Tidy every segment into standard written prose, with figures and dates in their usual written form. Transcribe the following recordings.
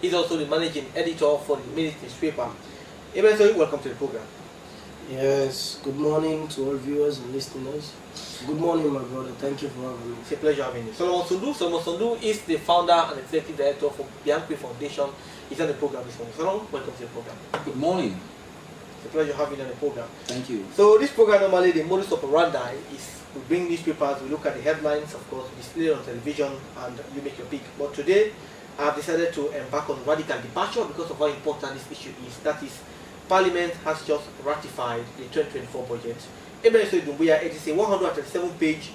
He's also the managing editor for the Minute newspaper. Ebenso, welcome to the program. Yes, good morning to all viewers and listeners. Good morning, my brother. Thank you for having me. It's a pleasure having you. Solomon Sundu. Solomon Sundu is the founder and executive director for Bianchi Foundation. He's on the program this morning. Solomon, welcome to the program. Good morning. It's a pleasure having you on the program. Thank you. So this program, normally the modus operandi is we bring newspapers, we look at the headlines, of course, we display it on television, and you make your pick. But today, I have decided to embark on radical departure because of how important this issue is. That is, Parliament has just ratified the 2024 budget. It is a 137-page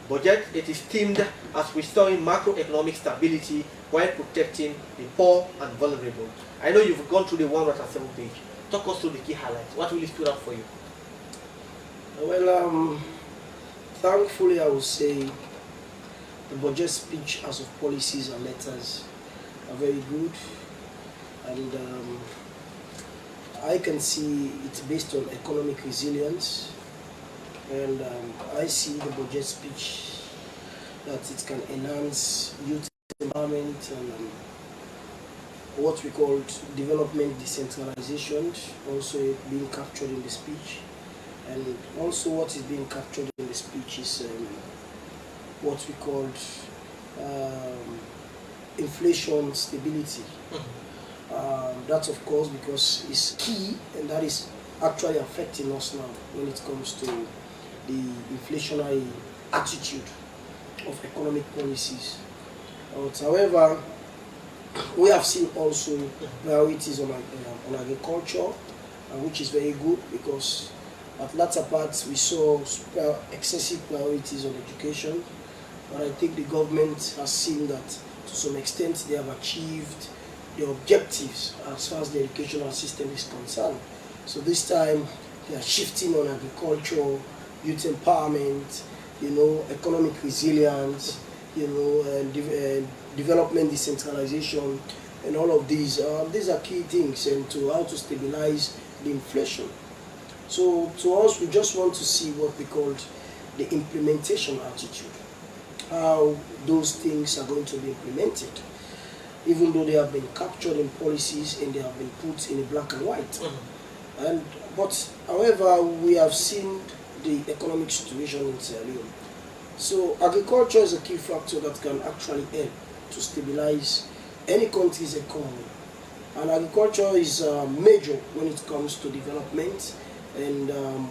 budget. It is themed as restoring macroeconomic stability while protecting the poor and vulnerable. I know you've gone through the 137 page. Talk us through the key highlights. What really stood out for you? Well, thankfully, I would say the budget speech as of policies and letters are very good, and I can see it's based on economic resilience, and I see the budget speech that it can enhance youth empowerment and what we call development decentralization also being captured in the speech. And also what is being captured in the speech is what we called inflation stability. That's of course because it's key, and that is actually affecting us now when it comes to the inflationary attitude of economic policies. However, we have seen also priorities on agriculture, which is very good because at latter parts we saw excessive priorities on education, but I think the government has seen that to some extent they have achieved the objectives as far as the educational system is concerned. So this time they are shifting on agriculture, youth empowerment, economic resilience, development decentralization, and all of these. These are key things, and to how to stabilize the inflation. So to us, we just want to see what we called the implementation attitude, how those things are going to be implemented, even though they have been captured in policies and they have been put in a black and white. But however, we have seen the economic situation in Sierra Leone. So agriculture is a key factor that can actually help to stabilize any country's economy. And agriculture is major when it comes to development and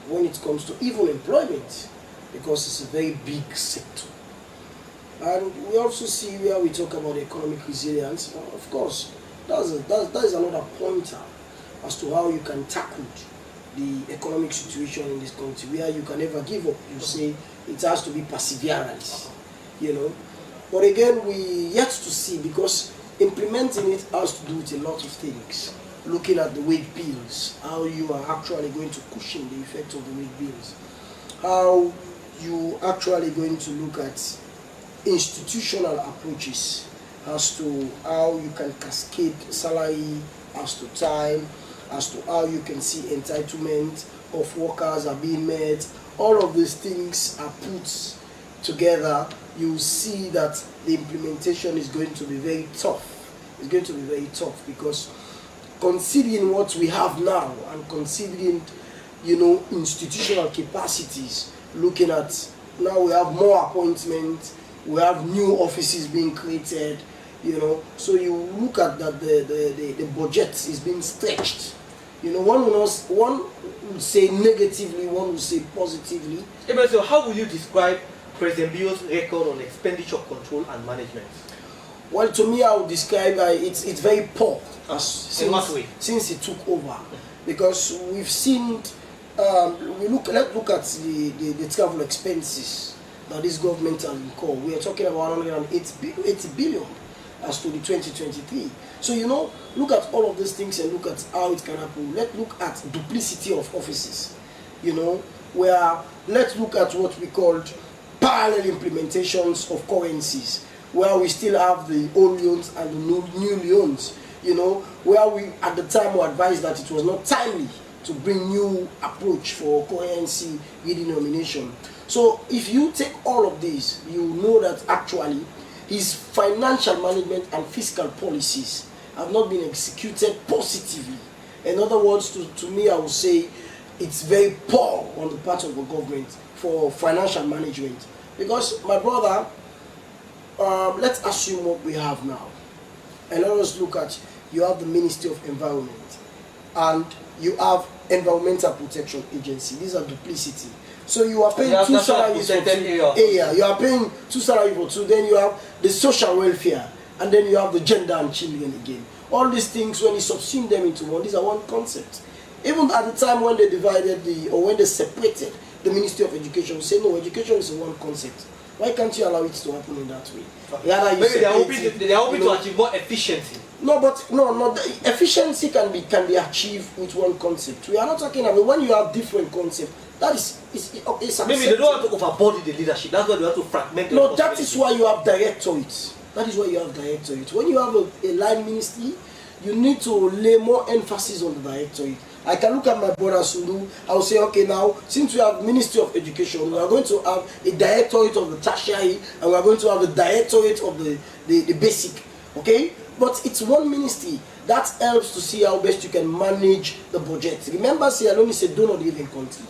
when it comes to even employment, because it's a very big sector. And we also see where we talk about economic resilience. Of course, that is another pointer as to how you can tackle the economic situation in this country, where you can never give up. You say it has to be perseverance, But again, we yet to see, because implementing it has to do with a lot of things. Looking at the wage bills, how you are actually going to cushion the effect of the wage bills, how you actually going to look at institutional approaches as to how you can cascade salary, as to time, as to how you can see entitlement of workers are being met. All of these things are put together. You see that the implementation is going to be very tough. It's going to be very tough because considering what we have now and considering, institutional capacities, looking at now we have more appointments, we have new offices being created, so you look at that the budget is being stretched. One would say negatively, one would say positively. So how will you describe President Bio's record on expenditure control and management? Well, to me, I would describe it's very poor since he took over, because we've seen let's look at the travel expenses that this government has incurred. We are talking about 180 billion as to the 2023. So look at all of these things and look at how it can happen. Let's look at duplicity of offices. Where let's look at what we called parallel implementations of currencies, where we still have the old loans and the new loans, where we at the time were advised that it was not timely to bring new approach for currency redenomination. So if you take all of these, you know that actually his financial management and fiscal policies have not been executed positively. In other words, to me, I would say it's very poor on the part of the government for financial management. Because, my brother, let's assume what we have now. And let us look at, you have the Ministry of Environment and you have Environmental Protection Agency. These are duplicity. So you are paying two salaries for two. You are paying two salaries for two. Then you have the social welfare, and then you have the gender and children again. All these things, when you subsume them into one, these are one concept. Even at the time when they divided when they separated the Ministry of Education, we say no, education is one concept. Why can't you allow it to happen in that way? Maybe they are hoping to achieve more efficiency. No, but no, the efficiency can be achieved with one concept. We are not talking about when you have different concepts. That is maybe they don't want to overbody the leadership. That's why they want to fragment. No, that is why you have directorates. That is why you have directorates. When you have a line ministry, you need to lay more emphasis on the directorate. I can look at my brother Sulu. I will say, okay, now since we have Ministry of Education, we are going to have a directorate of the tertiary, and we are going to have a directorate of the basic. Okay, but it's one ministry. That helps to see how best you can manage the budget. Remember, Sierra Leone said, "Do not live in country."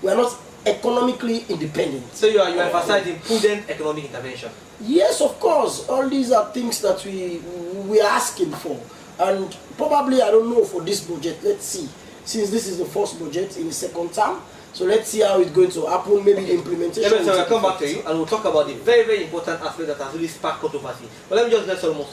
We are not economically independent. So you are emphasizing prudent economic intervention. Yes, of course. All these are things that we are asking for, and probably, I don't know, for this budget. Let's see. Since this is the first budget in the second term, so let's see how it's going to happen. Maybe the implementation. So we'll come back to you and we'll talk about the very, very important aspect that has really sparked controversy. But let me just let Solomon